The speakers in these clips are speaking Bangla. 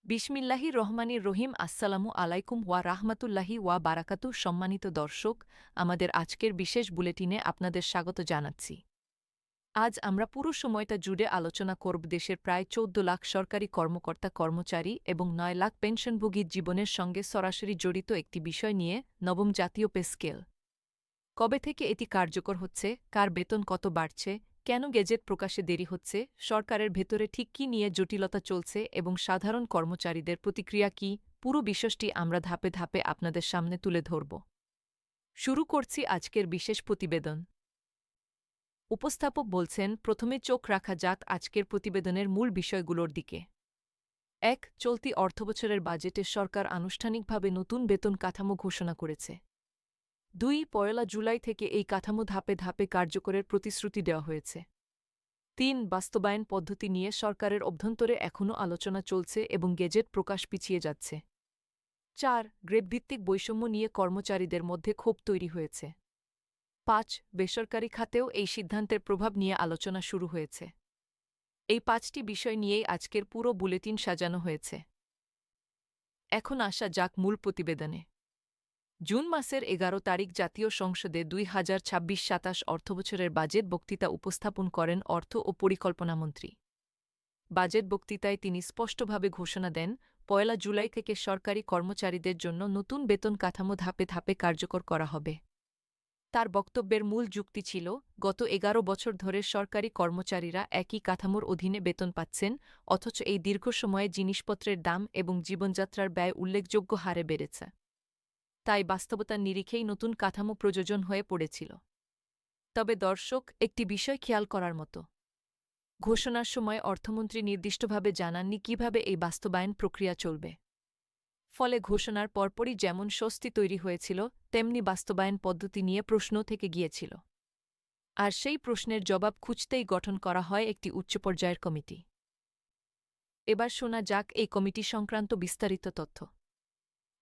বিসমিল্লাহির রহমানির রহিম। আসসালামু আলাইকুম ওয়া রাহমাতুল্লাহি ওয়া বারাকাতু। সম্মানিত দর্শক, আমাদের আজকের বিশেষ বুলেটিনে আপনাদের স্বাগত জানাচ্ছি। আজ আমরা পুরো সময়টা জুড়ে আলোচনা করব দেশের প্রায় ১৪ লাখ সরকারি কর্মকর্তা কর্মচারী এবং ৯ লাখ পেনশনভোগীর জীবনের সঙ্গে সরাসরি জড়িত একটি বিষয় নিয়ে, নবম জাতীয় পে স্কেল। কবে থেকে এটি কার্যকর হচ্ছে, কার বেতন কত বাড়ছে, কেন গেজেট প্রকাশে দেরি হচ্ছে, সরকারের ভেতরে ঠিক কী নিয়ে জটিলতা চলছে এবং সাধারণ কর্মচারীদের প্রতিক্রিয়া কী, পুরো বিষয়টি আমরা ধাপে ধাপে আপনাদের সামনে তুলে ধরব। শুরু করছি আজকের বিশেষ প্রতিবেদন। উপস্থাপক বলছেন, প্রথমে চোখ রাখা যাক আজকের প্রতিবেদনের মূল বিষয়গুলোর দিকে। ১. চলতি অর্থবছরের বাজেটে সরকার আনুষ্ঠানিকভাবে নতুন বেতন কাঠামো ঘোষণা করেছে। ২. পয়লা জুলাই থেকে এই কাঠামো ধাপে ধাপে কার্যকরের প্রতিশ্রুতি দেওয়া হয়েছে। ৩. বাস্তবায়ন পদ্ধতি নিয়ে সরকারের অভ্যন্তরে এখনও আলোচনা চলছে এবং গেজেট প্রকাশ পিছিয়ে যাচ্ছে। ৪. গ্রেডভিত্তিক বৈষম্য নিয়ে কর্মচারীদের মধ্যে ক্ষোভ তৈরি হয়েছে। ৫. বেসরকারি খাতেও এই সিদ্ধান্তের প্রভাব নিয়ে আলোচনা শুরু হয়েছে। এই ৫টি বিষয় নিয়েই আজকের পুরো বুলেটিন সাজানো হয়েছে। এখন আসা যাক মূল প্রতিবেদনে। জুন মাসের ১১ তারিখ জাতীয় সংসদে ২০২৬-২৭ অর্থবছরের বাজেট বক্তৃতা উপস্থাপন করেন অর্থ ও পরিকল্পনামন্ত্রী। বাজেট বক্তৃতায় তিনি স্পষ্টভাবে ঘোষণা দেন, পয়লা জুলাই থেকে সরকারি কর্মচারীদের জন্য নতুন বেতন কাঠামো ধাপে ধাপে কার্যকর করা হবে। তার বক্তব্যের মূল যুক্তি ছিল, গত ১১ বছর ধরে সরকারি কর্মচারীরা একই কাঠামোর অধীনে বেতন পাচ্ছেন, অথচ এই দীর্ঘ সময়ে জিনিসপত্রের দাম এবং জীবনযাত্রার ব্যয় উল্লেখযোগ্য হারে বেড়েছে। তাই বাস্তবতার নিরিখেই নতুন কাঠামো প্রয়োজন হয়ে পড়েছিল। তবে দর্শক, একটি বিষয় খেয়াল করার মতো। ঘোষণার সময় অর্থমন্ত্রী নির্দিষ্টভাবে জানাননি কিভাবে এই বাস্তবায়ন প্রক্রিয়া চলবে। ফলে ঘোষণার পরপরই যেমন স্বস্তি তৈরি হয়েছিল, তেমনি বাস্তবায়ন পদ্ধতি নিয়ে প্রশ্ন থেকে গিয়েছিল। আর সেই প্রশ্নের জবাব খুঁজতেই গঠন করা হয় একটি উচ্চ পর্যায়ের কমিটি। এবার শোনা যাক এই কমিটি সংক্রান্ত বিস্তারিত তথ্য।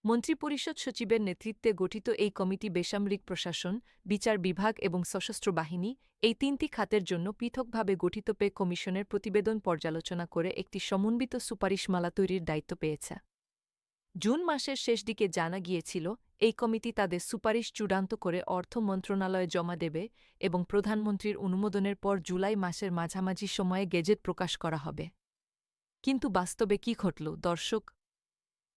মন্ত্রিপরিষদ সচিবের নেতৃত্বে গঠিত এই কমিটি বেসামরিক প্রশাসন, বিচার বিভাগ এবং সশস্ত্র বাহিনী, এই ৩টি খাতের জন্য পৃথকভাবে গঠিত পে কমিশনের প্রতিবেদন পর্যালোচনা করে একটি সমন্বিত সুপারিশমালা তৈরির দায়িত্ব পেয়েছে। জুন মাসের শেষ দিকে জানা গিয়েছিল, এই কমিটি তাদের সুপারিশ চূড়ান্ত করে অর্থ মন্ত্রণালয়ে জমা দেবে এবং প্রধানমন্ত্রীর অনুমোদনের পর জুলাই মাসের মাঝামাঝি সময়ে গেজেট প্রকাশ করা হবে। কিন্তু বাস্তবে কী ঘটল, দর্শক?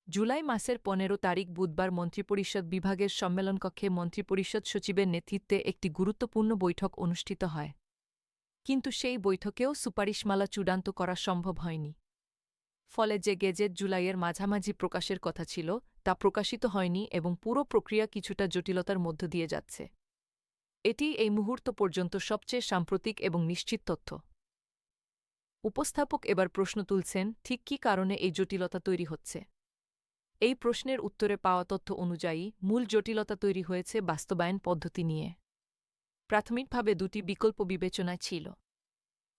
জুলাই মাসের ১৫ তারিখ বুধবার মন্ত্রিপরিষদ বিভাগের সম্মেলনকক্ষে মন্ত্রিপরিষদ সচিবের নেতৃত্বে একটি গুরুত্বপূর্ণ বৈঠক অনুষ্ঠিত হয়। কিন্তু সেই বৈঠকেও সুপারিশমালা চূড়ান্ত করা সম্ভব হয়নি। ফলে যে গেজেট জুলাইয়ের মাঝামাঝি প্রকাশের কথা ছিল, তা প্রকাশিত হয়নি এবং পুরো প্রক্রিয়া কিছুটা জটিলতার মধ্য দিয়ে যাচ্ছে। এটি এই মুহূর্ত পর্যন্ত সবচেয়ে সাম্প্রতিক এবং নিশ্চিত তথ্য। উপস্থাপক এবার প্রশ্ন তুলছেন, ঠিক কী কারণে এই জটিলতা তৈরি হচ্ছে? এই প্রশ্নের উত্তরে পাওয়া তথ্য অনুযায়ী, মূল জটিলতা তৈরি হয়েছে বাস্তবায়ন পদ্ধতি নিয়ে। প্রাথমিকভাবে দুটি বিকল্প বিবেচনায় ছিল।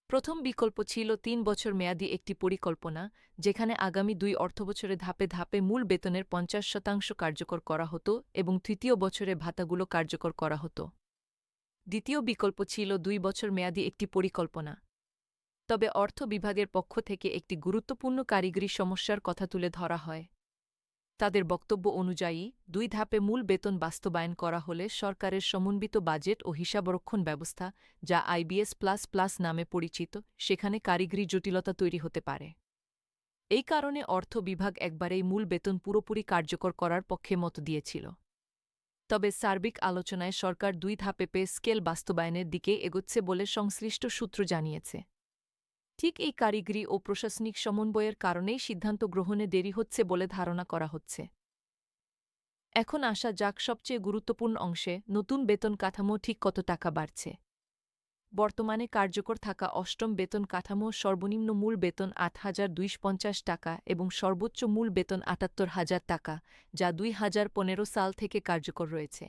প্রথম বিকল্প ছিল ৩ বছর মেয়াদী একটি পরিকল্পনা, যেখানে আগামী ২ অর্থবছরে ধাপে ধাপে মূল বেতনের ৫০% কার্যকর করা হতো এবং তৃতীয় বছরে ভাতাগুলো কার্যকর করা হতো। দ্বিতীয় বিকল্প ছিল ২ বছর মেয়াদী একটি পরিকল্পনা। তবে অর্থ বিভাগের পক্ষ থেকে একটি গুরুত্বপূর্ণ কারিগরি সমস্যার কথা তুলে ধরা হয়। তাদের বক্তব্য অনুযায়ী, ২ ধাপে মূল বেতন বাস্তবায়ন করা হলে সরকারের সমন্বিত বাজেট ও হিসাবরক্ষণ ব্যবস্থা, যা IBS++ নামে পরিচিত, সেখানে কারিগরি জটিলতা তৈরি হতে পারে। এই কারণে অর্থ বিভাগ একবারেই মূল বেতন পুরোপুরি কার্যকর করার পক্ষে মত দিয়েছিল। তবে সার্বিক আলোচনায় সরকার ২ ধাপে পে স্কেল বাস্তবায়নের দিকে এগোচ্ছে বলে সংশ্লিষ্ট সূত্র জানিয়েছে। ঠিক এই কারিগরি ও প্রশাসনিক সমন্বয়ের কারণেই সিদ্ধান্ত গ্রহণে দেরি হচ্ছে বলে ধারণা করা হচ্ছে। এখন আসা যাক সবচেয়ে গুরুত্বপূর্ণ অংশে, নতুন বেতন কাঠামো ঠিক কত টাকা বাড়ছে। বর্তমানে কার্যকর থাকা অষ্টম বেতন কাঠামো সর্বনিম্ন মূল বেতন ৮,২৫০ টাকা এবং সর্বোচ্চ মূল বেতন ৭৮,০০০ টাকা, যা ২০১৫ সাল থেকে কার্যকর রয়েছে।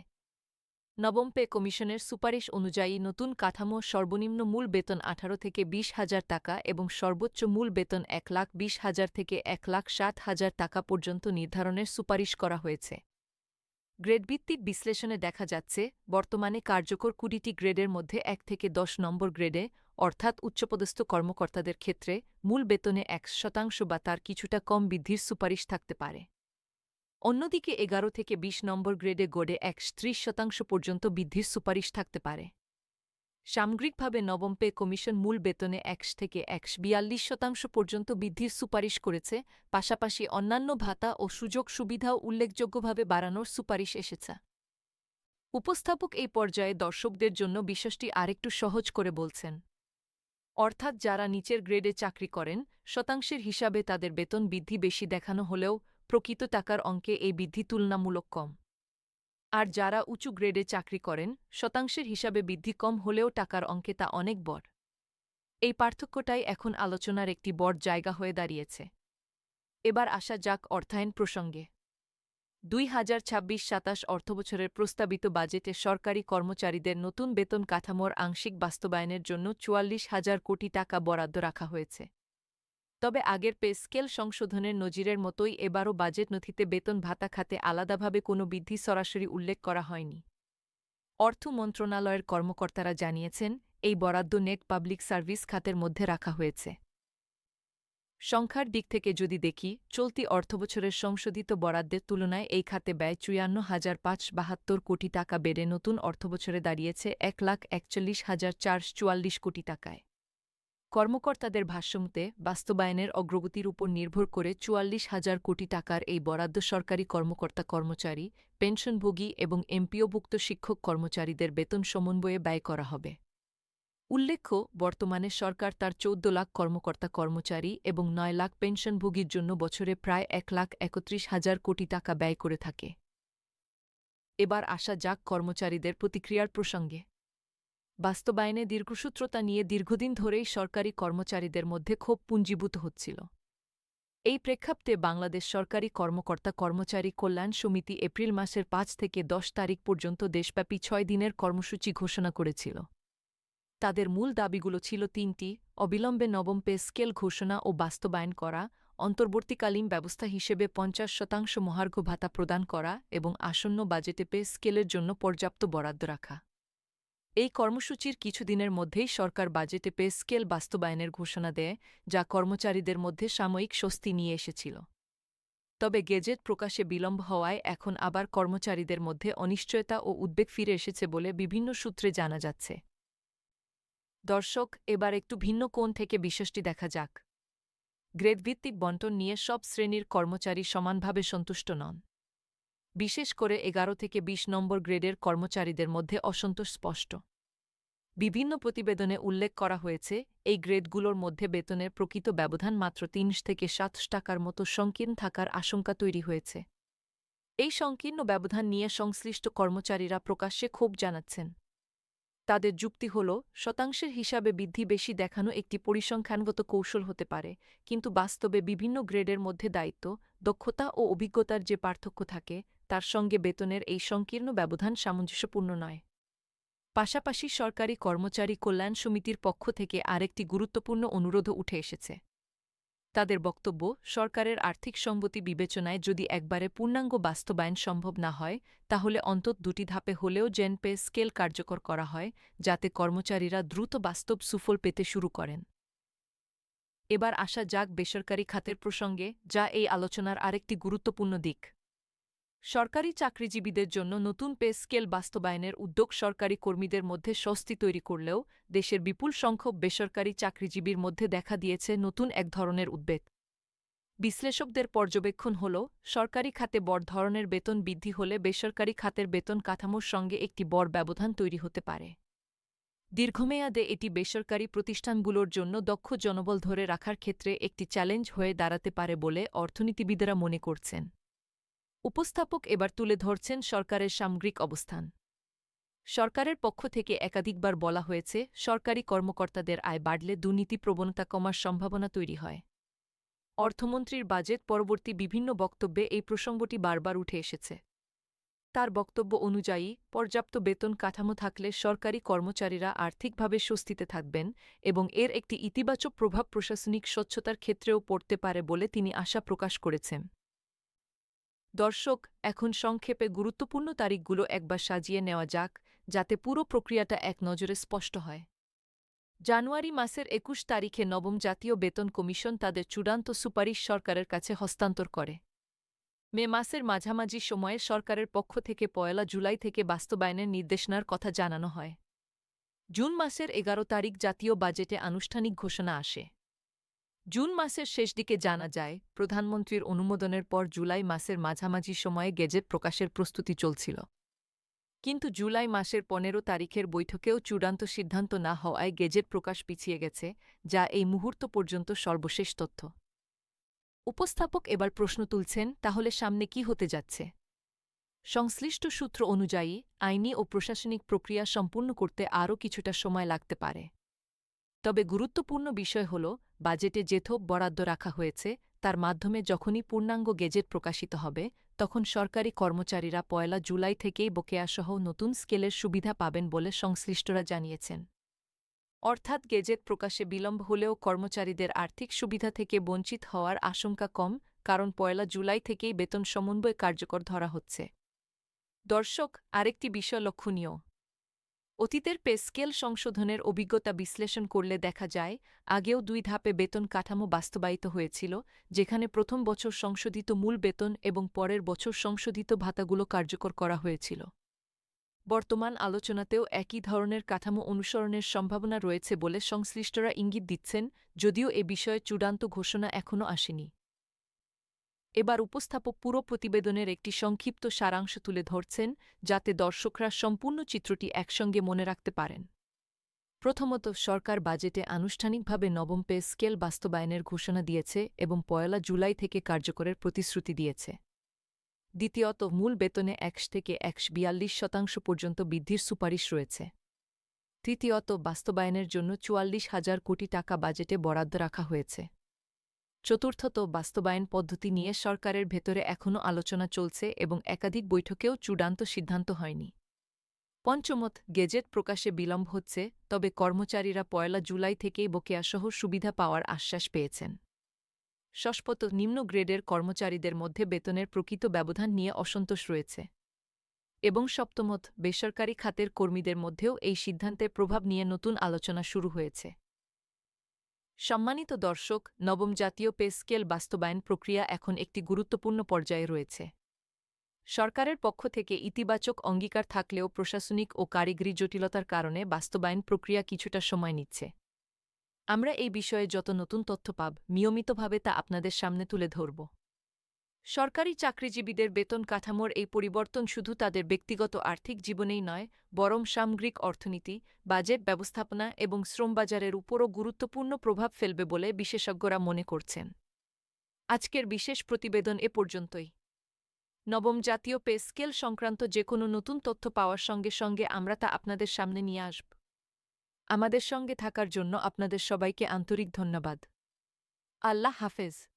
নবম পে কমিশনের সুপারিশ অনুযায়ী নতুন কাঠামো সর্বনিম্ন মূল বেতন ১৮ থেকে ২০,০০০ টাকা এবং সর্বোচ্চ মূল বেতন ১,২০,০০০ থেকে ১,৬০,০০০ টাকা পর্যন্ত নির্ধারণের সুপারিশ করা হয়েছে। গ্রেডভিত্তিক বিশ্লেষণে দেখা যাচ্ছে, বর্তমানে কার্যকর ২০টি গ্রেডের মধ্যে ১ থেকে ১০ নম্বর গ্রেডে, অর্থাৎ উচ্চপদস্থ কর্মকর্তাদের ক্ষেত্রে মূল বেতনে 1% বা তার কিছুটা কম বৃদ্ধির সুপারিশ থাকতে পারে। অন্যদিকে 11 থেকে 20 নম্বর গ্রেডে গড়ে 30% পর্যন্ত বৃদ্ধির সুপারিশ থাকতে পারে। সামগ্রিকভাবে নবম পে কমিশন মূল বেতনে 1 থেকে 42% পর্যন্ত বৃদ্ধির সুপারিশ করেছে, পাশাপাশি অন্যান্য ভাতা ও সুযোগ সুবিধাও উল্লেখযোগ্যভাবে বাড়ানোর সুপারিশ এসেছে। উপস্থাপক এই পর্যায়ে দর্শকদের জন্য বিষয়টি আরেকটু সহজ করে বলছেন। অর্থাৎ যারা নিচের গ্রেডে চাকরি করেন, শতাংশের হিসাবে তাদের বেতন বৃদ্ধি বেশি দেখানো হলেও প্রকৃত টাকার অঙ্কে এই বৃদ্ধি তুলনামূলক কম। আর যারা উঁচু গ্রেডে চাকরি করেন, শতাংশের হিসাবে বৃদ্ধি কম হলেও টাকার অঙ্কে তা অনেক বড়। এই পার্থক্যটাই এখন আলোচনার একটি বড় জায়গা হয়ে দাঁড়িয়েছে। এবার আসা যাক অর্থায়ন প্রসঙ্গে। 2026-27 অর্থবছরের প্রস্তাবিত বাজেটে সরকারি কর্মচারীদের নতুন বেতন কাঠামোর আংশিক বাস্তবায়নের জন্য 44,000 কোটি টাকা বরাদ্দ রাখা হয়েছে। তবে আগের পে স্কেল সংশোধনের নজিরের মতোই এবারও বাজেট নথিতে বেতন ভাতা খাতে আলাদাভাবে কোনো বৃদ্ধি সরাসরি উল্লেখ করা হয়নি। অর্থ মন্ত্রণালয়ের কর্মকর্তারা জানিয়েছেন, এই বরাদ্দ নেট পাবলিক সার্ভিস খাতের মধ্যে রাখা হয়েছে। সংখ্যার দিক থেকে যদি দেখি, চলতি অর্থবছরের সংশোধিত বরাদ্দের তুলনায় এই খাতে ব্যয় 54,572 কোটি টাকা বেড়ে নতুন অর্থবছরে দাঁড়িয়েছে 1,41,444 কোটি টাকায়। কর্মকর্তাদের ভাষ্যমতে বাস্তবায়নের অগ্রগতির উপর নির্ভর করে 44,000 কোটি টাকার এই বরাদ্দ সরকারি কর্মকর্তা-কর্মচারী, পেনশনভোগী এবং এমপিওভুক্ত শিক্ষক কর্মচারীদের বেতন সমন্বয়ে ব্যয় করা হবে। উল্লেখ্য, বর্তমানে সরকার তার 14 লাখ কর্মকর্তা-কর্মচারী এবং 9 লাখ পেনশনভোগীর জন্য বছরে প্রায় 1,31,000 কোটি টাকা ব্যয় করে থাকে। এবার আসা যাক কর্মচারীদের প্রতিক্রিয়ার প্রসঙ্গে। বাস্তবায়নে দীর্ঘসূত্রতা নিয়ে দীর্ঘদিন ধরেই সরকারি কর্মচারীদের মধ্যে ক্ষোভ পুঞ্জীভূত হচ্ছিল। এই প্রেক্ষাপটে বাংলাদেশ সরকারি কর্মকর্তা-কর্মচারী কল্যাণ সমিতি এপ্রিল মাসের 5 থেকে 10 তারিখ পর্যন্ত দেশব্যাপী 6 দিনের কর্মসূচি ঘোষণা করেছিল। তাদের মূল দাবিগুলো ছিল 3টি: অবিলম্বে নবম পে স্কেল ঘোষণা ও বাস্তবায়ন করা, অন্তর্বর্তীকালীন ব্যবস্থা হিসেবে 50% মহার্ঘ ভাতা প্রদান করা এবং আসন্ন বাজেটে পে স্কেলের জন্য পর্যাপ্ত বরাদ্দ রাখা। এই কর্মসূচির কিছুদিনের মধ্যেই সরকার বাজেটে পে স্কেল বাস্তবায়নের ঘোষণা দেয়, যা কর্মচারীদের মধ্যে সাময়িক স্বস্তি নিয়ে এসেছিল। তবে গেজেট প্রকাশে বিলম্ব হওয়ায় এখন আবার কর্মচারীদের মধ্যে অনিশ্চয়তা ও উদ্বেগ ফিরে এসেছে বলে বিভিন্ন সূত্রে জানা যাচ্ছে। দর্শক, এবার একটু ভিন্ন কোণ থেকে বিষয়টি দেখা যাক। গ্রেডভিত্তিক বণ্টন নিয়ে সব শ্রেণীর কর্মচারী সমানভাবে সন্তুষ্ট নন। বিশেষ করে 11 থেকে 20 নম্বর গ্রেডের কর্মচারীদের মধ্যে অসন্তোষ স্পষ্ট। বিভিন্ন প্রতিবেদনে উল্লেখ করা হয়েছে, এই গ্রেডগুলোর মধ্যে বেতনের প্রকৃত ব্যবধান মাত্র 3 থেকে 7 টাকার মতো সংকীর্ণ থাকার আশঙ্কা তৈরি হয়েছে। এই সংকীর্ণ ব্যবধান নিয়ে সংশ্লিষ্ট কর্মচারীরা প্রকাশ্যে ক্ষোভ জানাচ্ছেন। তাদের যুক্তি হল, শতাংশের হিসাবে বৃদ্ধি বেশি দেখানো একটি পরিসংখ্যানগত কৌশল হতে পারে, কিন্তু বাস্তবে বিভিন্ন গ্রেডের মধ্যে দায়িত্ব, দক্ষতা ও অভিজ্ঞতার যে পার্থক্য থাকে, তার সঙ্গে বেতনের এই সংকীর্ণ ব্যবধান সামঞ্জস্যপূর্ণ নয়। পাশাপাশি সরকারি কর্মচারী কল্যাণ সমিতির পক্ষ থেকে আরেকটি গুরুত্বপূর্ণ অনুরোধও উঠে এসেছে। তাদের বক্তব্য, সরকারের আর্থিক সম্মতি বিবেচনায় যদি একবারে পূর্ণাঙ্গ বাস্তবায়ন সম্ভব না হয়, তাহলে অন্তত 2টি ধাপে হলেও জেন পে স্কেল কার্যকর করা হয়, যাতে কর্মচারীরা দ্রুত বাস্তব সুফল পেতে শুরু করেন। এবার আসা যাক বেসরকারি খাতের প্রসঙ্গে, যা এই আলোচনার আরেকটি গুরুত্বপূর্ণ দিক। সরকারি চাকরিজীবীদের জন্য নতুন পে স্কেল বাস্তবায়নের উদ্যোগ সরকারি কর্মীদের মধ্যে স্বস্তি তৈরি করলেও দেশের বিপুল সংখ্যক বেসরকারি চাকরিজীবীর মধ্যে দেখা দিয়েছে নতুন এক ধরনের উদ্বেগ। বিশ্লেষকদের পর্যবেক্ষণ হল, সরকারি খাতে বড় ধরনের বেতন বৃদ্ধি হলে বেসরকারি খাতের বেতন কাঠামোর সঙ্গে একটি বড় ব্যবধান তৈরি হতে পারে। দীর্ঘমেয়াদে এটি বেসরকারি প্রতিষ্ঠানগুলোর জন্য দক্ষ জনবল ধরে রাখার ক্ষেত্রে একটি চ্যালেঞ্জ হয়ে দাঁড়াতে পারে বলে অর্থনীতিবিদেরা মনে করছেন। উপস্থাপক এবার তুলে ধরছেন সরকারের সামগ্রিক অবস্থান। সরকারের পক্ষ থেকে একাধিকবার বলা হয়েছে, সরকারি কর্মকর্তাদের আয় বাড়লে দুর্নীতি প্রবণতা কমার সম্ভাবনা তৈরি হয়। অর্থমন্ত্রীর বাজেট পরবর্তী বিভিন্ন বক্তব্যে এই প্রসঙ্গটি বারবার উঠে এসেছে। তার বক্তব্য অনুযায়ী, পর্যাপ্ত বেতন কাঠামো থাকলে সরকারি কর্মচারীরা আর্থিকভাবে স্বস্তিতে থাকবেন এবং এর একটি ইতিবাচক প্রভাব প্রশাসনিক স্বচ্ছতার ক্ষেত্রেও পড়তে পারে বলে তিনি আশা প্রকাশ করেছেন। দর্শক, এখন সংক্ষেপে গুরুত্বপূর্ণ তারিখগুলো একবার সাজিয়ে নেওয়া যাক, যাতে পুরো প্রক্রিয়াটা এক নজরে স্পষ্ট হয়। জানুয়ারি মাসের ২১ তারিখে নবম জাতীয় বেতন কমিশন তাদের চূড়ান্ত সুপারিশ সরকারের কাছে হস্তান্তর করে। মে মাসের মাঝামাঝি সময়ে সরকারের পক্ষ থেকে ১ জুলাই থেকে বাস্তবায়নের নির্দেশনার কথা জানানো হয়। জুন মাসের ১১ তারিখ জাতীয় বাজেটে আনুষ্ঠানিক ঘোষণা আসে। জুন মাসের শেষ দিকে জানা যায়, প্রধানমন্ত্রীর অনুমোদনের পর জুলাই মাসের মাঝামাঝি সময়ে গেজেট প্রকাশের প্রস্তুতি চলছিল। কিন্তু জুলাই মাসের ১৫ তারিখের বৈঠকেও চূড়ান্ত সিদ্ধান্ত না হওয়ায় গেজেট প্রকাশ পিছিয়ে গেছে, যা এই মুহূর্ত পর্যন্ত সর্বশেষ তথ্য। উপস্থাপক এবার প্রশ্ন তুলছেন, তাহলে সামনে কি হতে যাচ্ছে? সংশ্লিষ্ট সূত্র অনুযায়ী আইনি ও প্রশাসনিক প্রক্রিয়া সম্পূর্ণ করতে আরও কিছুটা সময় লাগতে পারে। তবে গুরুত্বপূর্ণ বিষয় হল, বাজেটে যে থোক বরাদ্দ রাখা হয়েছে তার মাধ্যমে যখনই পূর্ণাঙ্গ গেজেট প্রকাশিত হবে, তখন সরকারি কর্মচারীরা ১ জুলাই থেকেই বকেয়াসহ নতুন স্কেলের সুবিধা পাবেন বলে সংশ্লিষ্টরা জানিয়েছেন। অর্থাৎ গেজেট প্রকাশে বিলম্ব হলেও কর্মচারীদের আর্থিক সুবিধা থেকে বঞ্চিত হওয়ার আশঙ্কা কম, কারণ ১ জুলাই থেকেই বেতন সমন্বয় কার্যকর ধরা হচ্ছে। দর্শক, আরেকটি বিষয় লক্ষণীয়। অতীতের পে স্কেল সংশোধনের অভিজ্ঞতা বিশ্লেষণ করলে দেখা যায়, আগেও ২ ধাপে বেতন কাঠামো বাস্তবায়িত হয়েছিল, যেখানে প্রথম বছর সংশোধিত মূল বেতন এবং পরের বছর সংশোধিত ভাতাগুলো কার্যকর করা হয়েছিল। বর্তমান আলোচনাতেও একই ধরনের কাঠামো অনুসরণের সম্ভাবনা রয়েছে বলে সংশ্লিষ্টরা ইঙ্গিত দিচ্ছেন, যদিও এ বিষয়ে চূড়ান্ত ঘোষণা এখনও আসেনি। এবার উপস্থাপক পুরো প্রতিবেদনের একটি সংক্ষিপ্ত সারাংশ তুলে ধরছেন, যাতে দর্শকরা সম্পূর্ণ চিত্রটি একসঙ্গে মনে রাখতে পারেন। প্রথমত, সরকার বাজেটে আনুষ্ঠানিকভাবে নবম পে স্কেল বাস্তবায়নের ঘোষণা দিয়েছে এবং ১ জুলাই থেকে কার্যকরের প্রতিশ্রুতি দিয়েছে। দ্বিতীয়ত, মূল বেতনে ১ থেকে ১৪২% পর্যন্ত বৃদ্ধির সুপারিশ রয়েছে। তৃতীয়ত, বাস্তবায়নের জন্য ৪৪,০০০ কোটি টাকা বাজেটে বরাদ্দ রাখা হয়েছে। চতুর্থত, বাস্তবায়ন পদ্ধতি নিয়ে সরকারের ভেতরে এখনও আলোচনা চলছে এবং একাধিক বৈঠকেও চূড়ান্ত সিদ্ধান্ত হয়নি। পঞ্চমত, গেজেট প্রকাশে বিলম্ব হচ্ছে, তবে কর্মচারীরা ১ জুলাই থেকেই বকেয়াসহ সুবিধা পাওয়ার আশ্বাস পেয়েছেন। ষষ্ঠত, নিম্ন গ্রেডের কর্মচারীদের মধ্যে বেতনের প্রকৃত ব্যবধান নিয়ে অসন্তোষ রয়েছে। এবং সপ্তমত, বেসরকারি খাতের কর্মীদের মধ্যেও এই সিদ্ধান্তের প্রভাব নিয়ে নতুন আলোচনা শুরু হয়েছে। সম্মানিত দর্শক, নবম জাতীয় পে স্কেল বাস্তবায়ন প্রক্রিয়া এখন একটি গুরুত্বপূর্ণ পর্যায়ে রয়েছে। সরকারের পক্ষ থেকে ইতিবাচক অঙ্গীকার থাকলেও প্রশাসনিক ও কারিগরি জটিলতার কারণে বাস্তবায়ন প্রক্রিয়া কিছুটা সময় নিচ্ছে। আমরা এই বিষয়ে যত নতুন তথ্য পাব, নিয়মিতভাবে তা আপনাদের সামনে তুলে ধরব। সরকারি চাকরিজীবীদের বেতন কাঠামোর এই পরিবর্তন শুধু তাদের ব্যক্তিগত আর্থিক জীবনেই নয়, বরং সামগ্রিক অর্থনীতি, বাজেট ব্যবস্থাপনা এবং শ্রমবাজারের উপরও গুরুত্বপূর্ণ প্রভাব ফেলবে বলে বিশেষজ্ঞরা মনে করছেন। আজকের বিশেষ প্রতিবেদন এ পর্যন্তই। নবম জাতীয় পে স্কেল সংক্রান্ত যে কোনো নতুন তথ্য পাওয়ার সঙ্গে সঙ্গে আমরা তা আপনাদের সামনে নিয়ে আসব। আমাদের সঙ্গে থাকার জন্য আপনাদের সবাইকে আন্তরিক ধন্যবাদ। আল্লাহ হাফেজ।